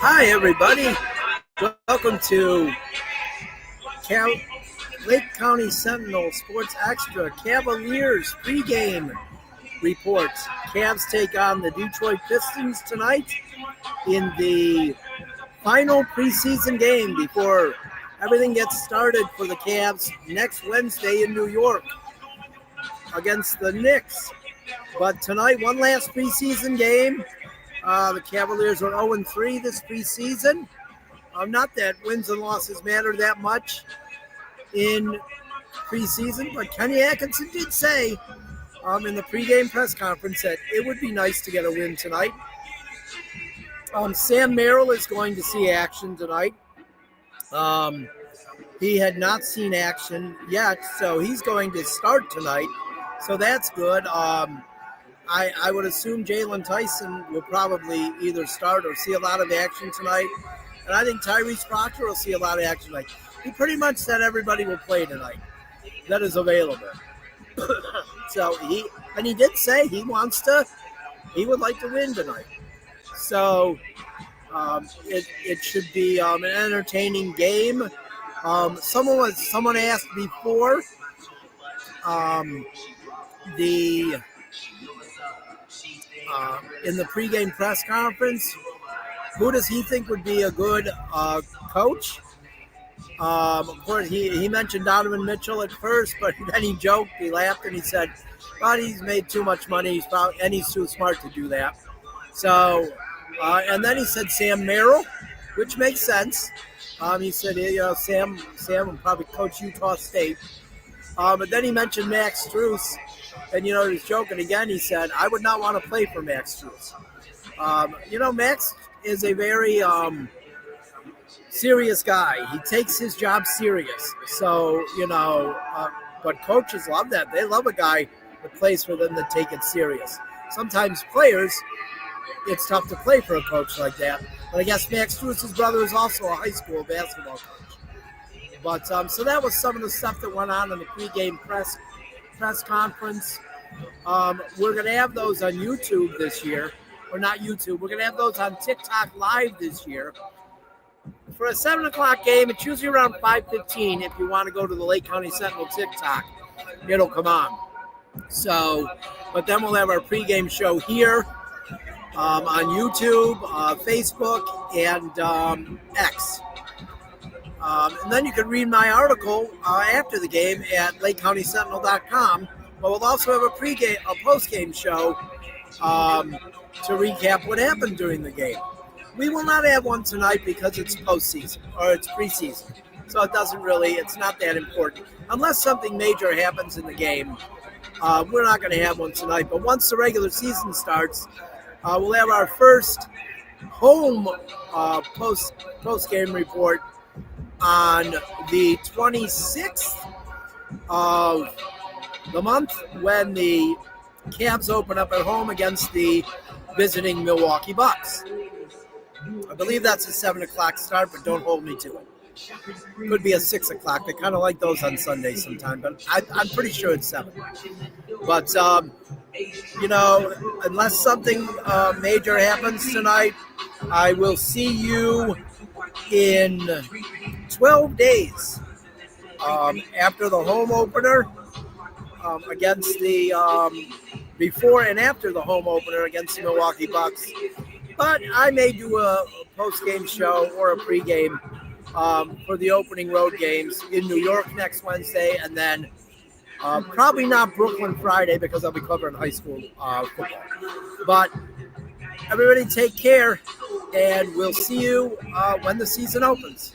Hi, everybody. Welcome to Lake County Sentinel Sports Extra Cavaliers pregame reports. Cavs take on the Detroit Pistons tonight in the final preseason game before everything gets started for the Cavs next Wednesday in New York against the Knicks. But tonight, one last preseason game. The Cavaliers are 0-3 this preseason. Not that wins and losses matter that much in preseason, but Kenny Atkinson did say in the pregame press conference that it would be nice to get a win tonight. Sam Merrill is going to see action tonight. He had not seen action yet, so he's going to start tonight. So that's good. I would assume Jalen Tyson will probably either start or see a lot of action tonight. And I think Tyrese Proctor will see a lot of action tonight. He pretty much said everybody will play tonight that is available. So he did say he would like to win tonight. So it should be an entertaining game. Someone asked before in the pregame press conference, who does he think would be a good coach? Of course, he mentioned Donovan Mitchell at first, but then he joked, he laughed, and he said, "But he's made too much money, he's too smart to do that." So, and then he said Sam Merrill, which makes sense. He said, Sam will probably coach Utah State. But then he mentioned Max Strus, and he was joking again. He said, "I would not want to play for Max Strus." Max is a very serious guy. He takes his job serious. So, but coaches love that. They love a guy that plays for them that take it serious. Sometimes players, it's tough to play for a coach like that. But I guess Max Strus' brother is also a high school basketball coach. But so that was some of the stuff that went on in the pregame press conference. We're going to have those on YouTube this year. Or not YouTube. We're going to have those on TikTok Live this year. For a 7 o'clock game, it's usually around 5:15. If you want to go to the Lake County Sentinel TikTok, it'll come on. So, but then we'll have our pregame show here on YouTube, Facebook, and X. And then you can read my article after the game at LakeCountySentinel.com. But we'll also have a post-game show to recap what happened during the game. We will not have one tonight because it's postseason or it's preseason. So it's not that important. Unless something major happens in the game, we're not going to have one tonight. But once the regular season starts, we'll have our first home post-game report on the 26th of the month when the Cavs open up at home against the visiting Milwaukee Bucks. I believe that's a 7 o'clock start, but don't hold me to it. Could be a 6 o'clock. They kind of like those on Sundays sometime, but I'm pretty sure it's 7. But, unless something major happens tonight, I will see you in 12 days after the home opener against the before and after the home opener against the Milwaukee Bucks. But I may do a post-game show or a pregame for the opening road games in New York next Wednesday, and then probably not Brooklyn Friday because I'll be covering high school football. But everybody take care, and we'll see you when the season opens.